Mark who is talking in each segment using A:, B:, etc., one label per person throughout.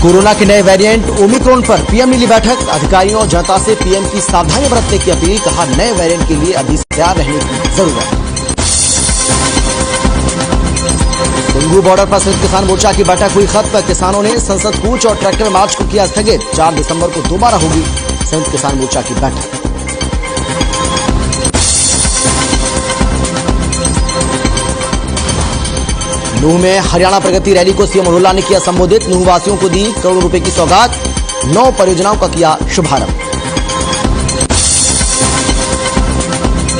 A: Corona के नए variant Omicron पर पीएम ने ली बैठक। अधिकारियों और जनता से पीएम की सावधानी बरतने की अपील। कहा, नए वेरिएंट के लिए अभी तैयार रहने की जरूरत। सिंघू बॉर्डर पर संयुक्त किसान मोर्चा की बैठक हुई खत्म। किसानों ने संसद कूच और ट्रैक्टर मार्च को किया स्थगित। 4 दिसंबर को दोबारा होगी संयुक्त किसान मोर्चा की बैठक। नूह में हरियाणा प्रगति रैली को सीएम मनोहर लाल ने किया संबोधित। नूह वासियों को दी करोड़ों रुपए की सौगात। 9 परियोजनाओं का किया शुभारंभ।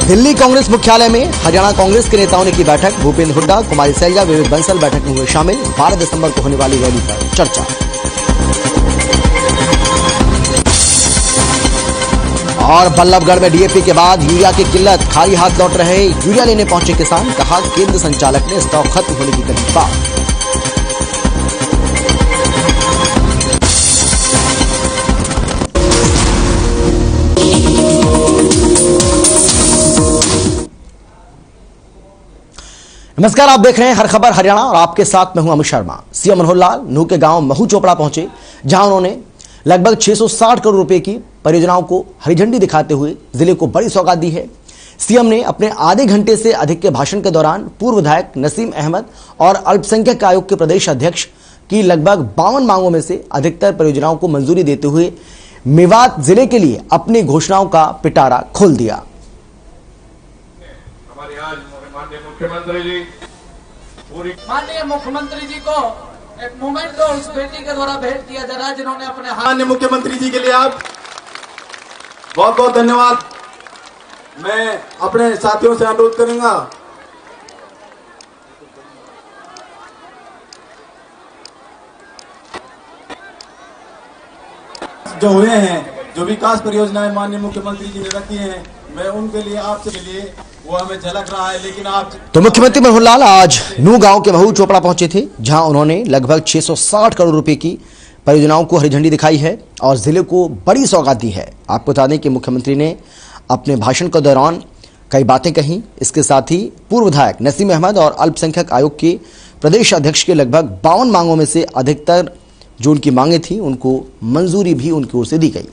A: दिल्ली कांग्रेस मुख्यालय में हरियाणा कांग्रेस के नेताओं ने की बैठक। भूपेंद्र हुड्डा, कुमारी सैलजा, विवेक बंसल बैठक में हुए शामिल। 12 दिसंबर को होने वाली रैली पर चर्चा। और बल्लभगढ़ में डीएपी के बाद यूरिया की किल्लत। खाली हाथ लौट रहे यूरिया लेने पहुंचे किसान। कहा, केंद्र संचालक ने स्टॉक खत्म होने की कही बात। नमस्कार, आप देख रहे हैं हर खबर हरियाणा और आपके साथ मैं हूं अमित शर्मा। सीएम मनोहर लाल नूह के गांव महू चोपड़ा पहुंचे, जहां उन्होंने लगभग 660 करोड़ रुपए की परियोजनाओं को हरी झंडी दिखाते हुए जिले को बड़ी सौगात दी है। सीएम ने अपने आधे घंटे से अधिक के भाषण के दौरान पूर्व विधायक नसीम अहमद और अल्पसंख्यक आयोग के प्रदेश अध्यक्ष की लगभग 52 मांगों में से अधिकतर परियोजनाओं को मंजूरी देते हुए मेवात जिले के लिए अपनी घोषणाओं का पिटारा खोल दिया।
B: माननीय मुख्यमंत्री जी को एक मोमेंट तो उस बेटी के द्वारा भेंट किया जा रहा है, जिन्होंने अपने
C: माननीय मुख्यमंत्री जी के लिए आप बहुत बहुत धन्यवाद। मैं अपने साथियों से अनुरोध करूंगा, जो हुए हैं, जो विकास परियोजनाएं माननीय मुख्यमंत्री जी ने रखी हैं, मैं उनके लिए आपसे के लिए वो हमें झलक रहा है। लेकिन आप
A: तो मुख्यमंत्री मनोहर लाल आज नूह गांव के महू चोपड़ा पहुंचे थे, जहां उन्होंने लगभग 660 करोड़ रुपए की परियोजनाओं को हरी झंडी दिखाई है और जिले को बड़ी सौगात दी है। आपको बता दें कि मुख्यमंत्री ने अपने भाषण के दौरान कई बातें कही। इसके साथ ही पूर्व विधायक नसीम अहमद और अल्पसंख्यक आयोग के प्रदेश अध्यक्ष के लगभग 52 मांगों में से अधिकतर जो उनकी मांगे थी उनको मंजूरी भी उनकी ओर से दी गई।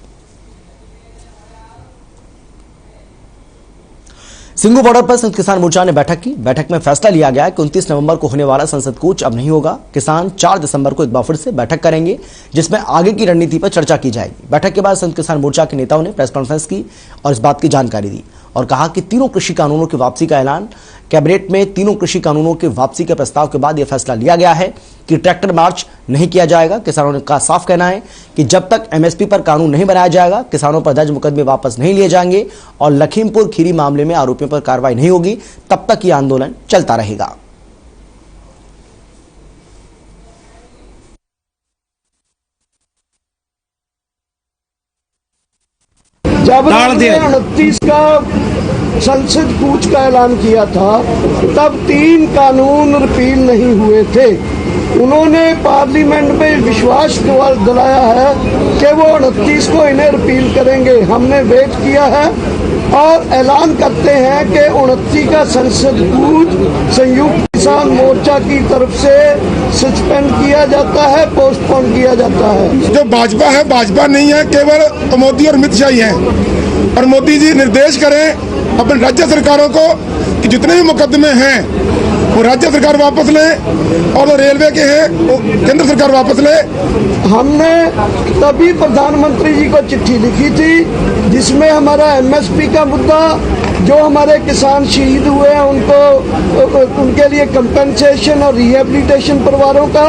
A: सिंघू बॉर्डर पर संयुक्त किसान मोर्चा ने बैठक की। बैठक में फैसला लिया गया कि 29 नवंबर को होने वाला संसद कूच अब नहीं होगा। किसान 4 दिसंबर को एक बार फिर से बैठक करेंगे, जिसमें आगे की रणनीति पर चर्चा की जाएगी। बैठक के बाद संयुक्त किसान मोर्चा के नेताओं ने प्रेस कॉन्फ्रेंस की और इस बात की जानकारी दी और कहा कि तीनों कृषि कानूनों की वापसी का ऐलान। कैबिनेट में तीनों कृषि कानूनों के वापसी के प्रस्ताव के बाद यह फैसला लिया गया है कि ट्रैक्टर मार्च नहीं किया जाएगा। किसानों का साफ कहना है कि जब तक एमएसपी पर कानून नहीं बनाया जाएगा, किसानों पर दर्ज मुकदमे वापस नहीं लिए जाएंगे और लखीमपुर खीरी मामले में आरोपियों पर कार्रवाई नहीं होगी, तब तक यह आंदोलन चलता रहेगा।
D: जब 29 का संसद कूच का ऐलान किया था, तब 3 कानून रिपील नहीं हुए थे। उन्होंने पार्लियामेंट में विश्वास दिलाया है कि वो 29 को इन्हें रिपील करेंगे। हमने वेट किया है और ऐलान करते हैं कि 29 का संसद कूच संयुक्त किसान मोर्चा की तरफ से सस्पेंड किया जाता है, पोस्टपोन किया जाता है।
E: जो भाजपा है, भाजपा नहीं है, केवल मोदी और अमित शाह ही है। और मोदी जी निर्देश करें अपने राज्य सरकारों को कि जितने भी मुकदमे हैं वो राज्य सरकार वापस ले और जो रेलवे के हैं वो केंद्र सरकार वापस ले।
D: हमने तभी प्रधानमंत्री जी को चिट्ठी लिखी थी, जिसमें हमारा एमएसपी का मुद्दा, जो हमारे किसान शहीद हुए हैं उनको उनके लिए कंपेंसेशन और रिहेबिलिटेशन परिवारों का,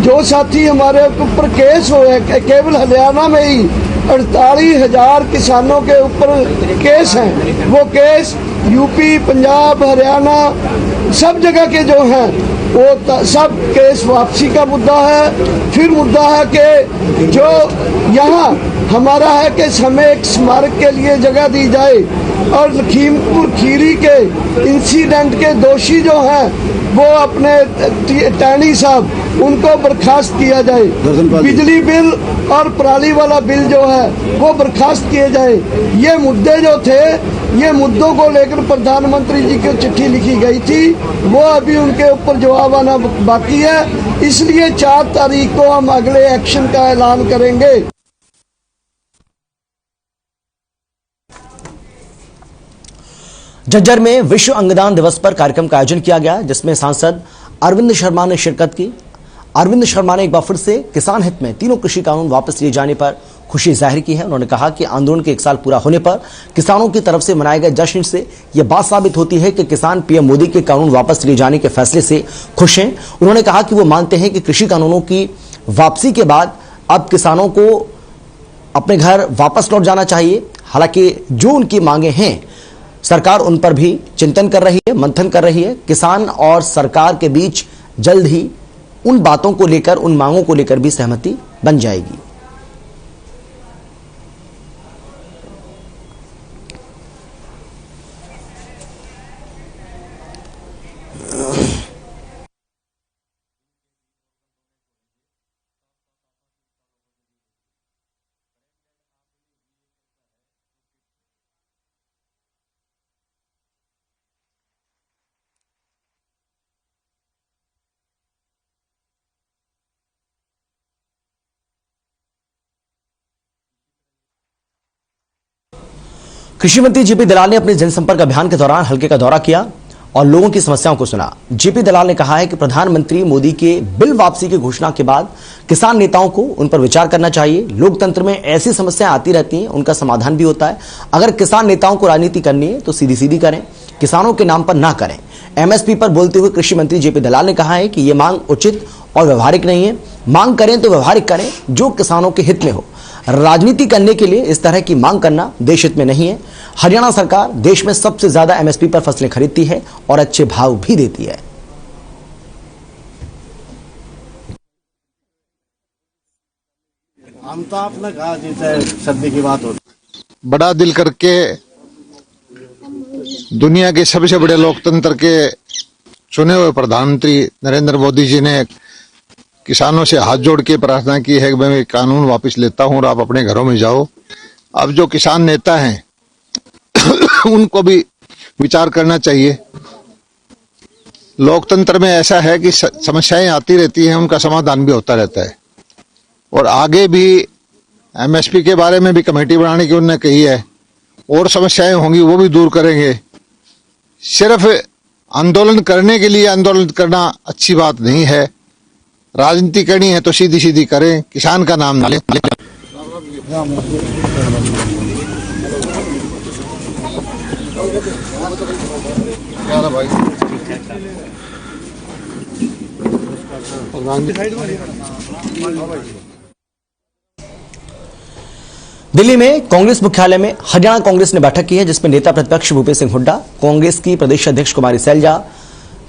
D: जो साथी हमारे ऊपर केस हुए केवल हरियाणा में ही 48,000 किसानों के ऊपर केस हैं, वो केस यूपी, पंजाब, हरियाणा सब जगह के जो हैं वो सब केस वापसी का मुद्दा है। फिर मुद्दा है कि जो यहाँ हमारा है कि हमें एक स्मारक के लिए जगह दी जाए और लखीमपुर खीरी के इंसिडेंट के दोषी जो हैं वो अपने टैनी साहब उनको बर्खास्त किया जाए, बिजली बिल और पराली वाला बिल जो है वो बर्खास्त किए जाए। ये मुद्दे जो थे, ये मुद्दों को लेकर प्रधानमंत्री जी को चिट्ठी लिखी गई थी, वो अभी उनके ऊपर जवाब आना बाकी है। इसलिए 4 तारीख को हम अगले एक्शन का ऐलान करेंगे।
A: झज्जर में विश्व अंगदान दिवस पर कार्यक्रम का आयोजन किया गया, जिसमें सांसद अरविंद शर्मा ने शिरकत की। अरविंद शर्मा ने एक बार फिर से किसान हित में तीनों कृषि कानून वापस लिए जाने पर खुशी जाहिर की है। उन्होंने कहा कि आंदोलन के 1 साल पूरा होने पर किसानों की तरफ से मनाए गए जश्न से यह बात साबित होती है कि किसान पीएम मोदी के कानून वापस लिए जाने के फैसले से खुश हैं। उन्होंने कहा कि वो मानते हैं कि कृषि कानूनों की वापसी के बाद अब किसानों को अपने घर वापस लौट जाना चाहिए। हालांकि जो उनकी मांगे हैं, सरकार उन पर भी चिंतन कर रही है, मंथन कर रही है। किसान और सरकार के बीच जल्द ही उन बातों को लेकर, उन मांगों को लेकर भी सहमति बन जाएगी। कृषि मंत्री जेपी दलाल ने अपने जनसंपर्क अभियान के दौरान हलके का दौरा किया और लोगों की समस्याओं को सुना। जेपी दलाल ने कहा है कि प्रधानमंत्री मोदी के बिल वापसी की घोषणा के बाद किसान नेताओं को उन पर विचार करना चाहिए। लोकतंत्र में ऐसी समस्याएं आती रहती हैं, उनका समाधान भी होता है। अगर किसान नेताओं को राजनीति करनी है तो सीधी सीधी करें, किसानों के नाम पर ना करें। एमएसपी पर बोलते हुए कृषि मंत्री जेपी दलाल ने कहा है कि यह मांग उचित और व्यवहारिक नहीं है। मांग करें तो व्यवहारिक करें, जो किसानों के हित में हो। राजनीति करने के लिए इस तरह की मांग करना देश हित में नहीं है। हरियाणा सरकार देश में सबसे ज्यादा एमएसपी पर फसलें खरीदती है और अच्छे भाव भी देती है।
F: हम तो आपने कहा जैसे सर्दी की बात होती,
G: बड़ा दिल करके दुनिया के सबसे बड़े लोकतंत्र के चुने हुए प्रधानमंत्री नरेंद्र मोदी जी ने किसानों से हाथ जोड़ के प्रार्थना की है कि मैं कानून वापस लेता हूं और आप अपने घरों में जाओ। अब जो किसान नेता हैं उनको भी विचार करना चाहिए। लोकतंत्र में ऐसा है कि समस्याएं आती रहती हैं, उनका समाधान भी होता रहता है। और आगे भी एमएसपी के बारे में भी कमेटी बनाने की उन्होंने कही है, और समस्याएं होंगी वो भी दूर करेंगे। सिर्फ आंदोलन करने के लिए आंदोलन करना अच्छी बात नहीं है। राजनीति करनी है तो सीधी सीधी करें, किसान का नाम ना लें।
A: दिल्ली में कांग्रेस मुख्यालय में हरियाणा कांग्रेस ने बैठक की है, जिसमें नेता प्रतिपक्ष भूपेश सिंह हुड्डा, कांग्रेस की प्रदेश अध्यक्ष कुमारी सैलजा,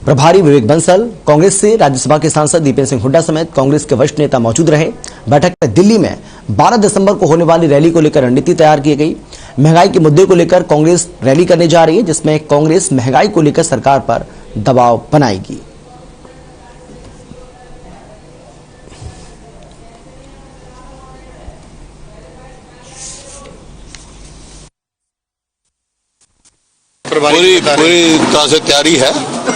A: प्रभारी विवेक बंसल, कांग्रेस से राज्यसभा के सांसद दीपेंद्र सिंह हुड्डा समेत कांग्रेस के वरिष्ठ नेता मौजूद रहे। बैठक में दिल्ली में 12 दिसंबर को होने वाली रैली को लेकर रणनीति तैयार की गई। महंगाई के मुद्दे को लेकर कांग्रेस रैली करने जा रही है, जिसमें कांग्रेस महंगाई को लेकर सरकार पर दबाव बनाएगी।
H: पूरी तरह से तैयारी है।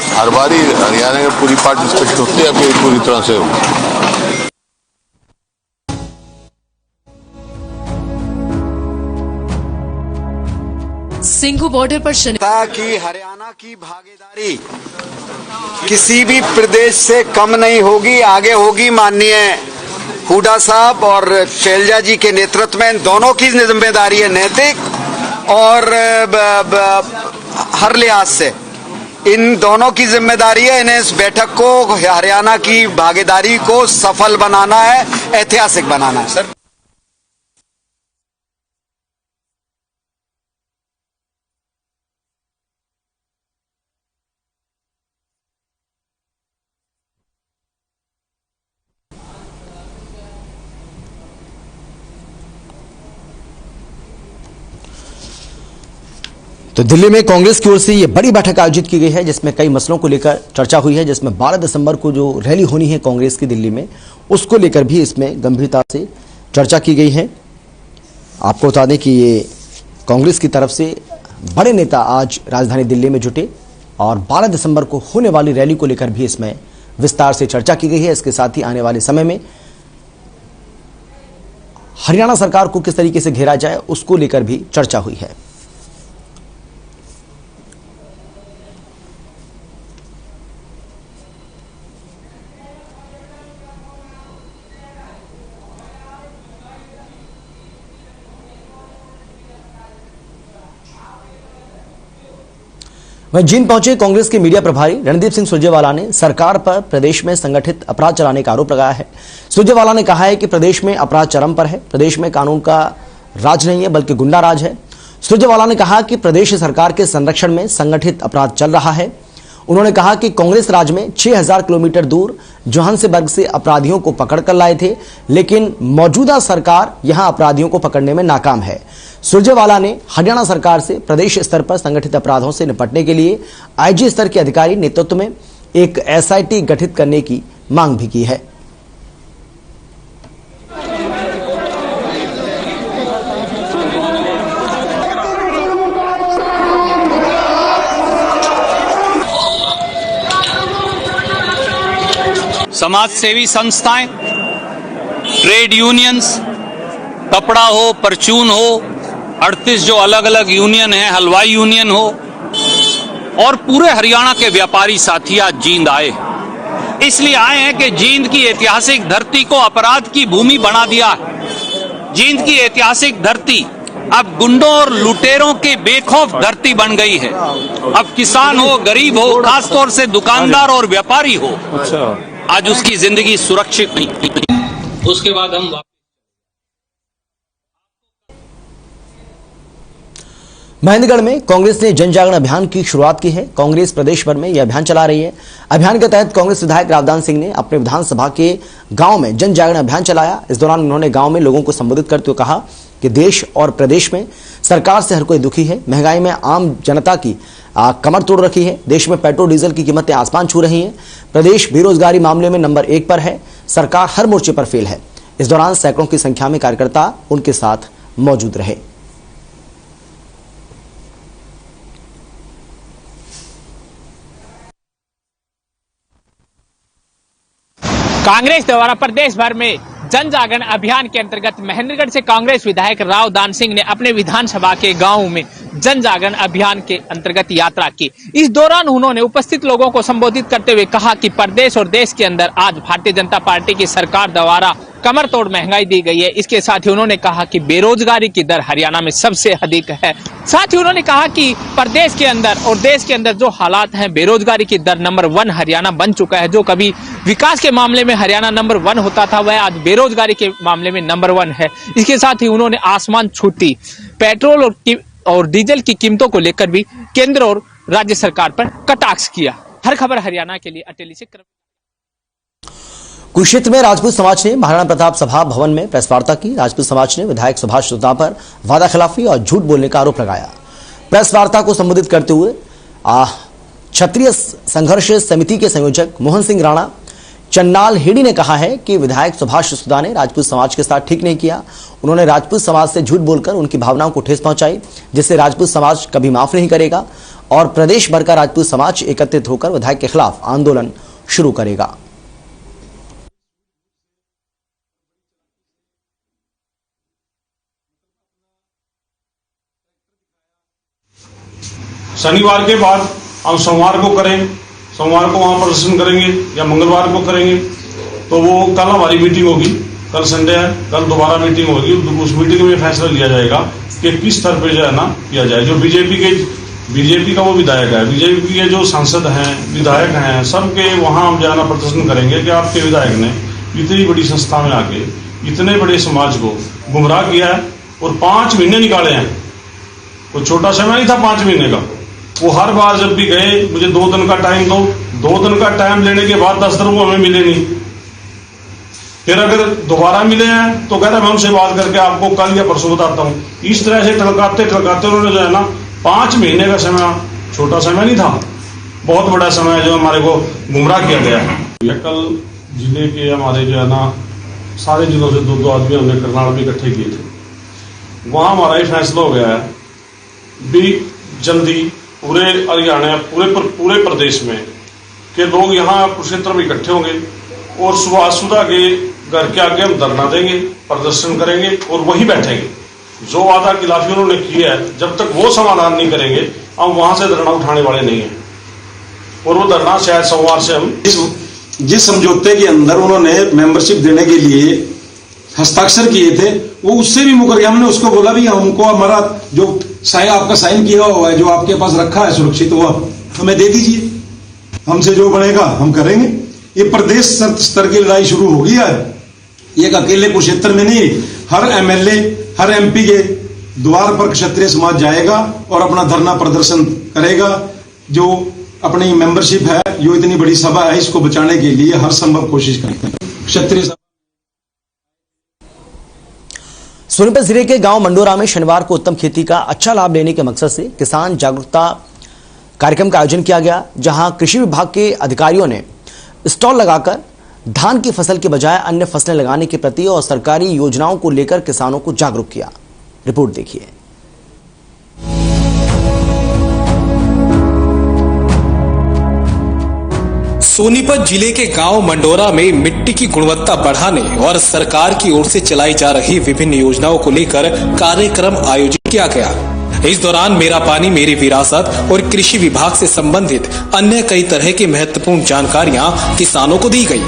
H: हर बार ही हरियाणा में पूरी पार्टिसिपेट होती है, पूरी तरह से।
I: सिंघू बॉर्डर पर
J: कि हरियाणा की भागीदारी किसी भी प्रदेश से कम नहीं होगी, आगे होगी। माननीय हुड्डा साहब और शैलजा जी के नेतृत्व में दोनों की जिम्मेदारी है, नैतिक और हर लिहाज से इन दोनों की जिम्मेदारी है। इन्हें इस बैठक को, हरियाणा की भागीदारी को सफल बनाना है, ऐतिहासिक बनाना है। सर,
A: तो दिल्ली में कांग्रेस की ओर से ये बड़ी बैठक आयोजित की गई है जिसमें कई मसलों को लेकर चर्चा हुई है, जिसमें 12 दिसंबर को जो रैली होनी है कांग्रेस की दिल्ली में, उसको लेकर भी इसमें गंभीरता से चर्चा की गई है। आपको बता दें कि ये कांग्रेस की तरफ से बड़े नेता आज राजधानी दिल्ली में जुटे और 12 दिसंबर को होने वाली रैली को लेकर भी इसमें विस्तार से चर्चा की गई है। इसके साथ ही आने वाले समय में हरियाणा सरकार को किस तरीके से घेरा जाए उसको लेकर भी चर्चा हुई है। वहीं जींद पहुंचे कांग्रेस के मीडिया प्रभारी रणदीप सिंह सुरजेवाला ने सरकार पर प्रदेश में संगठित अपराध चलाने का आरोप लगाया है। सुरजेवाला ने कहा है कि प्रदेश में अपराध चरम पर है, प्रदेश में कानून का राज नहीं है बल्कि गुंडा राज है। सुरजेवाला ने कहा कि प्रदेश सरकार के संरक्षण में संगठित अपराध चल रहा है। उन्होंने कहा कि कांग्रेस राज में 6000 किलोमीटर दूर जोहान्सबर्ग से अपराधियों को पकड़ कर लाए थे, लेकिन मौजूदा सरकार यहां अपराधियों को पकड़ने में नाकाम है। सुरजेवाला ने हरियाणा सरकार से प्रदेश स्तर पर संगठित अपराधों से निपटने के लिए आईजी स्तर के अधिकारी नेतृत्व में एक एसआईटी गठित करने की मांग भी की है।
I: समाज सेवी संस्थाएं, ट्रेड यूनियंस, कपड़ा हो, परचून हो, 38 जो अलग अलग यूनियन है, हलवाई यूनियन हो, और पूरे हरियाणा के व्यापारी साथी आज जींद आए। इसलिए आए हैं कि जींद की ऐतिहासिक धरती को अपराध की भूमि बना दिया। जींद की ऐतिहासिक धरती अब गुंडों और लुटेरों की बेखौफ धरती बन गई है। अब किसान हो, गरीब हो, खासतौर से दुकानदार और व्यापारी हो, आज उसकी जिंदगी सुरक्षित नहीं। उसके बाद हम
A: महेंद्रगढ़ में कांग्रेस ने जन जागरण अभियान की शुरुआत की है। कांग्रेस प्रदेश भर में यह अभियान चला रही है। अभियान के तहत कांग्रेस विधायक रावदान सिंह ने अपने विधानसभा के गांव में जन जागरण अभियान चलाया। इस दौरान उन्होंने गांव में लोगों को संबोधित करते हुए कहा कि देश और प्रदेश में सरकार से हर कोई दुखी है। महंगाई में आम जनता की कमर तोड़ रखी है। देश में पेट्रोल डीजल की कीमतें आसमान छू रही हैं। प्रदेश बेरोजगारी मामले में नंबर 1 पर है। सरकार हर मोर्चे पर फेल है। इस दौरान सैकड़ों की संख्या में कार्यकर्ता उनके साथ मौजूद रहे।
K: कांग्रेस द्वारा प्रदेश भर में जन जागरण अभियान के अंतर्गत महेंद्रगढ़ से कांग्रेस विधायक रावदान सिंह ने अपने विधानसभा के गांव में जन जागरण अभियान के अंतर्गत यात्रा की। इस दौरान उन्होंने उपस्थित लोगों को संबोधित करते हुए कहा कि प्रदेश और देश के अंदर आज भारतीय जनता पार्टी की सरकार द्वारा कमर तोड़ महंगाई दी गई है। इसके साथ ही उन्होंने कहा कि बेरोजगारी की दर हरियाणा में सबसे अधिक है। साथ ही उन्होंने कहा कि प्रदेश के अंदर और देश के अंदर जो हालात हैं, बेरोजगारी की दर नंबर 1 हरियाणा बन चुका है। जो कभी विकास के मामले में हरियाणा नंबर 1 होता था, वह आज बेरोजगारी के मामले में नंबर 1 है। इसके साथ ही उन्होंने आसमान छूती पेट्रोल और डीजल की कीमतों को लेकर भी केंद्र और राज्य सरकार पर कटाक्ष किया। हर खबर हरियाणा के लिए अटेली से
A: कुरुक्षेत्र में राजपूत समाज ने महाराणा प्रताप सभा भवन में प्रेस वार्ता की। राजपूत समाज ने विधायक सुभाष सुद्धा पर वादा खिलाफी और झूठ बोलने का आरोप लगाया। प्रेस वार्ता को संबोधित करते हुए क्षत्रिय संघर्ष समिति के संयोजक मोहन सिंह राणा चन्नाल हेडी ने कहा है कि विधायक सुभाष सुद्धा ने राजपूत समाज के साथ ठीक नहीं किया। उन्होंने राजपूत समाज से झूठ बोलकर उनकी भावनाओं को ठेस पहुंचाई, जिससे राजपूत समाज कभी माफ नहीं करेगा और प्रदेश भर का राजपूत समाज एकत्रित होकर विधायक के खिलाफ आंदोलन शुरू करेगा।
L: शनिवार के बाद हम सोमवार को करें, सोमवार को वहां प्रदर्शन करेंगे या मंगलवार को करेंगे। तो वो कल हमारी मीटिंग होगी, कल संडे है, कल दोबारा मीटिंग होगी। उस मीटिंग में फैसला लिया जाएगा कि किस स्तर पे जो है ना किया जाए। जो बीजेपी का वो विधायक है, बीजेपी के जो सांसद हैं, विधायक हैं, सबके वहां हम जाना प्रदर्शन करेंगे कि आपके विधायक ने इतनी बड़ी संस्था में आके इतने बड़े समाज को गुमराह किया है और 5 महीने निकाले हैं। कोई छोटा समय नहीं था 5 महीने का। वो हर बार जब भी गए, मुझे 2 दिन का टाइम दो, 2 दिन का टाइम लेने के बाद 10 दिन वो हमें मिले नहीं। फिर अगर दोबारा मिले हैं तो कहता मैं उनसे बात करके आपको कल या परसों बताता हूं। इस तरह से टलकाते उन्होंने जो है ना 5 महीने का समय छोटा समय नहीं था, बहुत बड़ा समय जो हमारे को गुमराह किया गया है। कल जिले के हमारे जो है ना सारे जिलों से 2-2 आदमी हमने करनाल में इकट्ठे किए थे। वहां हमारा ये फैसला हो गया है भी जल्दी पूरे हरियाणा पूरे प्रदेश में के लोग यहाँ कुरुक्षेत्र में इकट्ठे होंगे और सुभाष सुधा के घर के आगे हम धरना देंगे, प्रदर्शन करेंगे और वही बैठेंगे। जो वादा खिलाफी उन्होंने किया है, जब तक वो समाधान नहीं करेंगे हम वहां से धरना उठाने वाले नहीं है। और वो धरना शायद सोमवार से हम
M: जिस समझौते के अंदर उन्होंने मेंबरशिप देने के लिए हस्ताक्षर किए थे वो उससे भी मुकर गया। हमने उसको बोला भी हमको हमारा जो आपका साइन किया हुआ है, जो आपके पास रखा है सुरक्षित, वो हमें दे दीजिए, हमसे जो बनेगा हम करेंगे। ये प्रदेश स्तर की लड़ाई शुरू हो गई है। एक अकेले कुरुक्षेत्र में नहीं, हर एमएलए हर एमपी के द्वार पर क्षत्रिय समाज जाएगा और अपना धरना प्रदर्शन करेगा। जो अपनी मेंबरशिप है, जो इतनी बड़ी सभा है, इसको बचाने के लिए हर संभव कोशिश करेंगे। क्षत्रिय
A: सोनीपत जिले के गांव मंडोरा में शनिवार को उत्तम खेती का अच्छा लाभ लेने के मकसद से किसान जागरूकता कार्यक्रम का आयोजन किया गया, जहां कृषि विभाग के अधिकारियों ने स्टॉल लगाकर धान की फसल के बजाय अन्य फसलें लगाने के प्रति और सरकारी योजनाओं को लेकर किसानों को जागरूक किया। रिपोर्ट देखिए।
N: सोनीपत जिले के गांव मंडोरा में मिट्टी की गुणवत्ता बढ़ाने और सरकार की ओर से चलाई जा रही विभिन्न योजनाओं को लेकर कार्यक्रम आयोजित किया गया। इस दौरान मेरा पानी मेरी विरासत और कृषि विभाग से संबंधित अन्य कई तरह की महत्वपूर्ण जानकारियां किसानों को दी गई।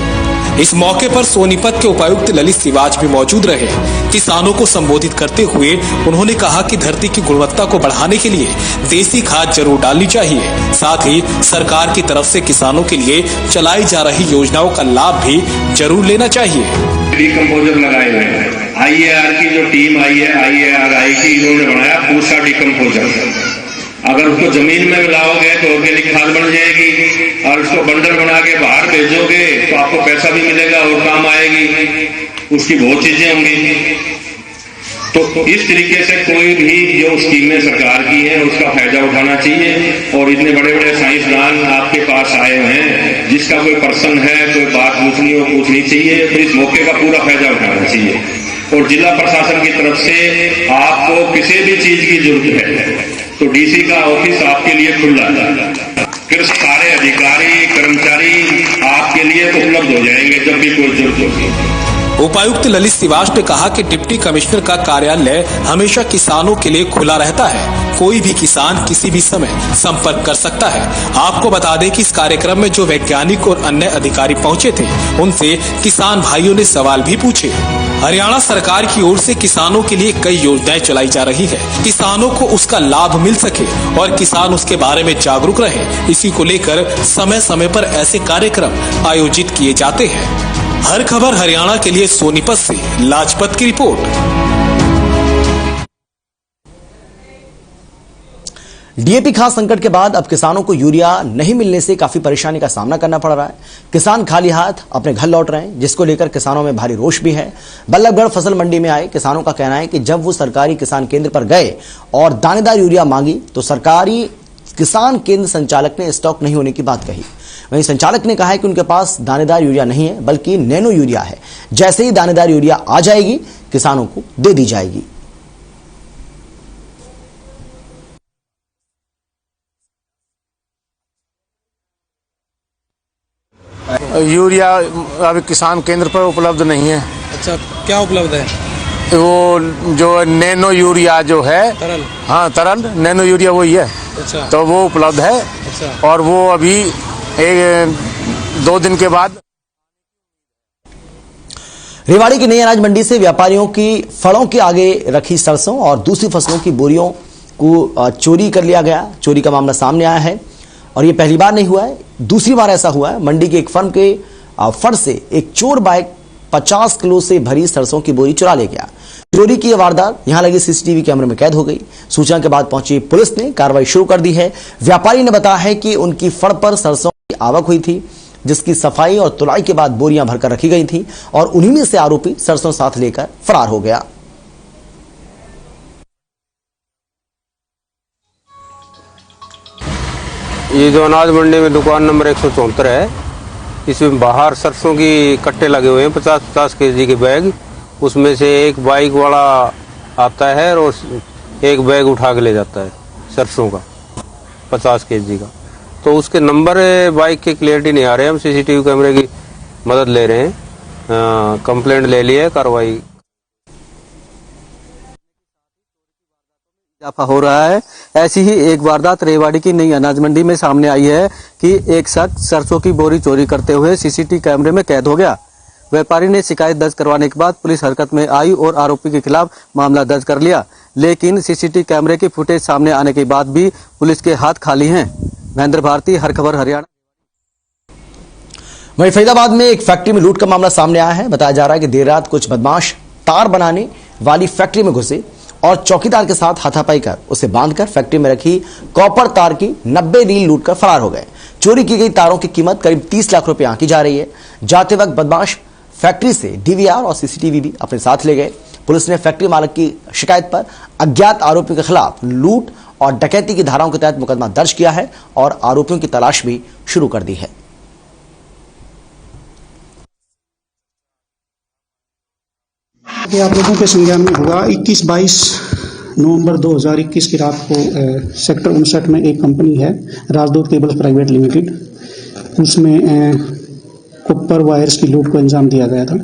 N: इस मौके पर सोनीपत के उपायुक्त ललित सिवाच भी मौजूद रहे। किसानों को संबोधित करते हुए उन्होंने कहा कि धरती की गुणवत्ता को बढ़ाने के लिए देसी खाद जरूर डालनी चाहिए, साथ ही सरकार की तरफ से किसानों के लिए चलाई जा रही योजनाओं का लाभ भी जरूर लेना चाहिए।
O: डिकम्पोजर लगाए हुए हैं, IAR की जो टीम आई है, IARI की, इन्होंने बनाया पूसा डिकम्पोजर। अगर उसको जमीन में मिलाओगे तो ऑर्गेनिक खाद बन जाएगी और उसको बंडल बना के बाहर भेजोगे तो आपको पैसा भी मिलेगा और काम आएगी, उसकी बहुत चीजें होंगी। तो इस तरीके से कोई भी जो स्कीमें सरकार की है उसका फायदा उठाना चाहिए। और इतने बड़े बड़े साइंसदान आपके पास आए हुए हैं, जिसका कोई प्रश्न है, कोई बात पूछनी चाहिए, तो इस मौके का पूरा फायदा उठाना चाहिए। और जिला प्रशासन की तरफ से आपको किसी भी चीज की जरूरत है तो डीसी का ऑफिस आपके लिए खुला है। फिर सारे अधिकारी कर्मचारी आपके लिए उपलब्ध हो जाएंगे जब भी कोई जरूरत होगी।
N: उपायुक्त ललित सिवाच ने कहा कि डिप्टी कमिश्नर का कार्यालय हमेशा किसानों के लिए खुला रहता है। कोई भी किसान किसी भी समय संपर्क कर सकता है। आपको बता दें कि इस कार्यक्रम में जो वैज्ञानिक और अन्य अधिकारी पहुंचे थे, उनसे किसान भाइयों ने सवाल भी पूछे। हरियाणा सरकार की ओर से किसानों के लिए कई योजनाएं चलाई जा रही है। किसानों को उसका लाभ मिल सके और किसान उसके बारे में जागरूक रहे, इसी को लेकर समय समय पर ऐसे कार्यक्रम आयोजित किए जाते हैं। हर खबर हरियाणा के लिए सोनीपत से लाजपत की रिपोर्ट।
A: डीएपी खाद संकट के बाद अब किसानों को यूरिया नहीं मिलने से काफी परेशानी का सामना करना पड़ रहा है। किसान खाली हाथ अपने घर लौट रहे हैं, जिसको लेकर किसानों में भारी रोष भी है। बल्लभगढ़ फसल मंडी में आए किसानों का कहना है कि जब वो सरकारी किसान केंद्र पर गए और दानेदार यूरिया मांगी तो सरकारी किसान केंद्र संचालक ने स्टॉक नहीं होने की बात कही। वहीं संचालक ने कहा है कि उनके पास दानेदार यूरिया नहीं है, बल्कि नैनो यूरिया है। जैसे ही दानेदार यूरिया आ जाएगी किसानों को दे दी जाएगी।
F: यूरिया अभी किसान केंद्र पर उपलब्ध नहीं है।
N: अच्छा, क्या उपलब्ध है?
F: वो जो नैनो यूरिया जो है,
N: तरल,
F: हाँ तरल नैनो यूरिया वही है।
N: अच्छा,
F: तो वो उपलब्ध है।
N: अच्छा,
F: और वो अभी 2 दिन के बाद।
A: रेवाड़ी की नई अनाज मंडी से व्यापारियों की फलों के आगे रखी सरसों और दूसरी फसलों की बोरियों को चोरी कर लिया गया। चोरी का मामला सामने आया है और ये पहली बार नहीं हुआ है, दूसरी बार ऐसा हुआ है। मंडी के एक फर्म के फर्श से एक चोर बाइक 50 किलो से भरी सरसों की बोरी चुरा ले गया। चोरी की यह वारदात यहां लगे सीसीटीवी कैमरे में कैद हो गई। सूचना के बाद पहुंची पुलिस ने कार्रवाई शुरू कर दी है। व्यापारी ने बताया है कि उनकी फड़ पर सरसों की आवक हुई थी, जिसकी सफाई और तुलाई के बाद बोरियां भरकर रखी गई थी और उन्हीं में से आरोपी सरसों साथ लेकर फरार हो गया।
F: ये जो अनाज मंडी में दुकान नंबर 174 है, इसमें बाहर सरसों की कट्टे लगे हुए हैं 50-50 kg के बैग। उसमें से एक बाइक वाला आता है और एक बैग उठा के ले जाता है सरसों का 50 kg का। तो उसके नंबर बाइक की क्लियरिटी नहीं आ रहे। हम सीसीटीवी कैमरे की मदद ले रहे हैं। कंप्लेंट ले ली है, कार्रवाई
P: इजाफा हो रहा है। ऐसी ही एक वारदात रेवाड़ी की नई अनाज मंडी में सामने आई है कि एक शख्स सरसों की बोरी चोरी करते हुए सीसीटीवी कैमरे में कैद हो गया। व्यापारी ने शिकायत दर्ज करवाने के बाद पुलिस हरकत में आई और आरोपी के खिलाफ मामला दर्ज कर लिया, लेकिन सीसीटीवी कैमरे की फुटेज सामने आने के बाद भी पुलिस के हाथ खाली हैं। महेंद्र भारती, हर खबर हरियाणा।
A: वहीं फरीदाबाद में एक फैक्ट्री में लूट का मामला सामने आया है। बताया जा रहा है कि देर रात कुछ बदमाश तार बनाने वाली फैक्ट्री में घुसे और चौकीदार के साथ हाथापाई कर उसे बांधकर फैक्ट्री में रखी कॉपर तार की 90 रील लूटकर फरार हो गए। चोरी की गई तारों की कीमत करीब 30 लाख रुपए आंकी जा रही है। जाते वक्त बदमाश फैक्ट्री से डीवीआर और सीसीटीवी भी अपने साथ ले गए। पुलिस ने फैक्ट्री मालिक की शिकायत पर अज्ञात आरोपियों के खिलाफ लूट और डकैती की धाराओं के तहत मुकदमा दर्ज किया है और आरोपियों की तलाश भी शुरू कर दी है।
Q: आप लोगों के संज्ञान में हुआ 21-22 नवंबर 2021 की रात को सेक्टर 59 में एक कंपनी है राजदूत केबल्स प्राइवेट लिमिटेड, उसमें कॉपर वायर्स की लूट को अंजाम दिया गया था।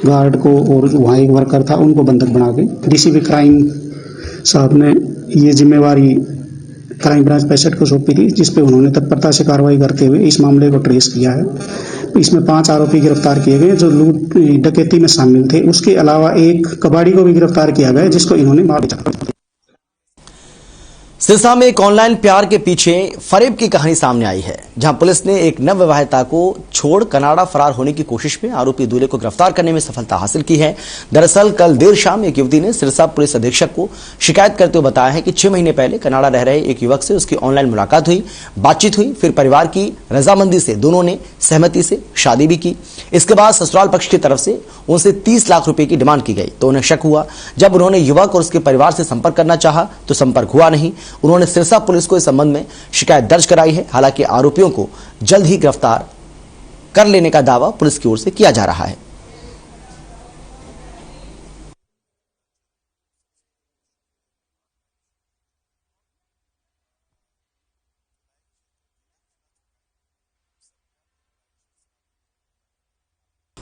Q: गार्ड को और वहाँ एक वर्कर था उनको बंधक बना के डीसीपी क्राइम साहब ने ये जिम्मेवारी क्राइम ब्रांच 65 को सौंपी थी, जिसपे उन्होंने तत्परता से कार्रवाई करते हुए इस मामले को ट्रेस किया है। इसमें 5 आरोपी गिरफ्तार किए गए जो लूट डकैती में शामिल थे। उसके अलावा एक कबाड़ी को भी गिरफ्तार किया गया जिसको इन्होंने मार दिया।
A: सिरसा में एक ऑनलाइन प्यार के पीछे फरेब की कहानी सामने आई है, जहां पुलिस ने एक नवविवाहिता को छोड़ कनाडा फरार होने की कोशिश में आरोपी दूल्हे को गिरफ्तार करने में सफलता हासिल की है। दरअसल कल देर शाम एक युवती ने सिरसा पुलिस अधीक्षक को शिकायत करते हुए बताया है कि 6 महीने पहले कनाडा रह रहे एक युवक से उसकी ऑनलाइन मुलाकात हुई, बातचीत हुई, फिर परिवार की रजामंदी से दोनों ने सहमति से शादी भी की। इसके बाद ससुराल पक्ष की तरफ से उनसे 30 लाख रुपए की डिमांड की गई तो उन्हें शक हुआ। जब उन्होंने युवक और उसके परिवार से संपर्क करना चाहा तो संपर्क हुआ नहीं। उन्होंने सिरसा पुलिस को इस संबंध में शिकायत दर्ज कराई है। हालांकि आरोपियों को जल्द ही गिरफ्तार कर लेने का दावा पुलिस की ओर से किया जा रहा है।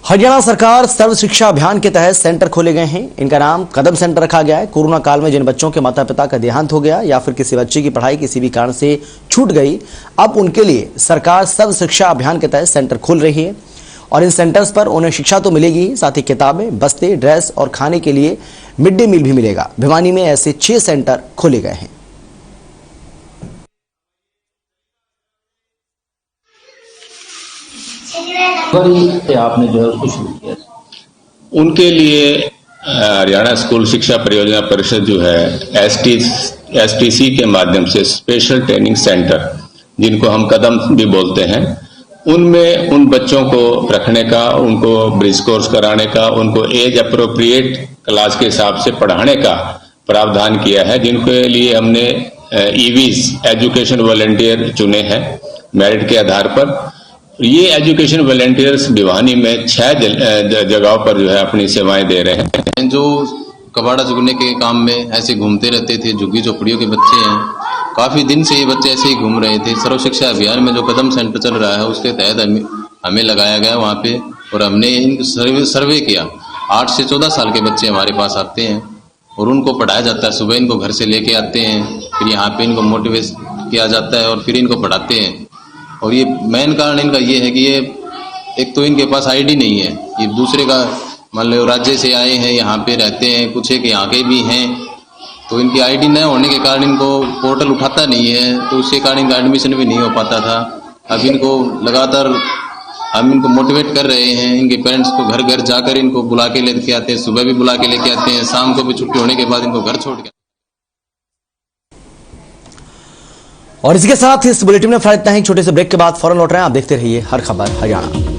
A: हरियाणा सरकार सर्व शिक्षा अभियान के तहत सेंटर खोले गए हैं। इनका नाम कदम सेंटर रखा गया है। कोरोना काल में जिन बच्चों के माता पिता का देहांत हो गया या फिर किसी बच्चे की पढ़ाई किसी भी कारण से छूट गई, अब उनके लिए सरकार सर्व शिक्षा अभियान के तहत सेंटर खोल रही है और इन सेंटर्स पर उन्हें शिक्षा तो मिलेगी ही, साथ ही किताबें, बस्ते, ड्रेस और खाने के लिए मिड डे मील भी मिलेगा। भिवानी में ऐसे 6 सेंटर खोले गए हैं।
R: आपने जो है उसको शुरू किया,
O: उनके लिए हरियाणा स्कूल शिक्षा परियोजना परिषद जो है एसटीसी के माध्यम से स्पेशल ट्रेनिंग सेंटर, जिनको हम कदम भी बोलते हैं, उनमें उन बच्चों को रखने का, उनको ब्रिज कोर्स कराने का, उनको एज अप्रोप्रिएट क्लास के हिसाब से पढ़ाने का प्रावधान किया है, जिनके लिए हमने ईवीज एजुकेशन वॉलंटियर चुने हैं मेरिट के आधार पर। ये एजुकेशन वॉलंटियर्स भिवानी में 6 जगहों पर जो है अपनी सेवाएं दे रहे हैं।
R: जो कबाड़ा चुगने के काम में ऐसे घूमते रहते थे, झुग्गी झोपड़ियों के बच्चे हैं, काफी दिन से ये बच्चे ऐसे ही घूम रहे थे। सर्व शिक्षा अभियान में जो कदम सेंटर चल रहा है उसके तहत हमें लगाया गया वहाँ पे और हमने इन सर्वे किया। 8 से 14 साल के बच्चे हमारे पास आते हैं और उनको पढ़ाया जाता है। सुबह इनको घर से लेके आते हैं, फिर यहाँ पे इनको मोटिवेट किया जाता है और फिर इनको पढ़ाते हैं। और ये मेन कारण इनका ये है कि ये एक तो इनके पास आईडी नहीं है, ये दूसरे का मान लो राज्य से आए हैं, यहाँ पे रहते हैं, कुछ एक यहाँ के भी हैं, तो इनकी आईडी न होने के कारण इनको पोर्टल उठाता नहीं है, तो उसके कारण इनका एडमिशन भी नहीं हो पाता था। अब इनको लगातार हम इनको मोटिवेट कर रहे हैं। इनके पेरेंट्स को घर घर जाकर इनको बुला के लेके आते हैं, सुबह भी बुला के लेके आते हैं, शाम को भी छुट्टी होने के बाद इनको घर छोड़ के।
A: और इसके साथ इस बुलेटिन में फिलहाल इतना ही। छोटे से ब्रेक के बाद फौरन लौट रहे हैं। आप देखते रहिए हर खबर हरियाणा।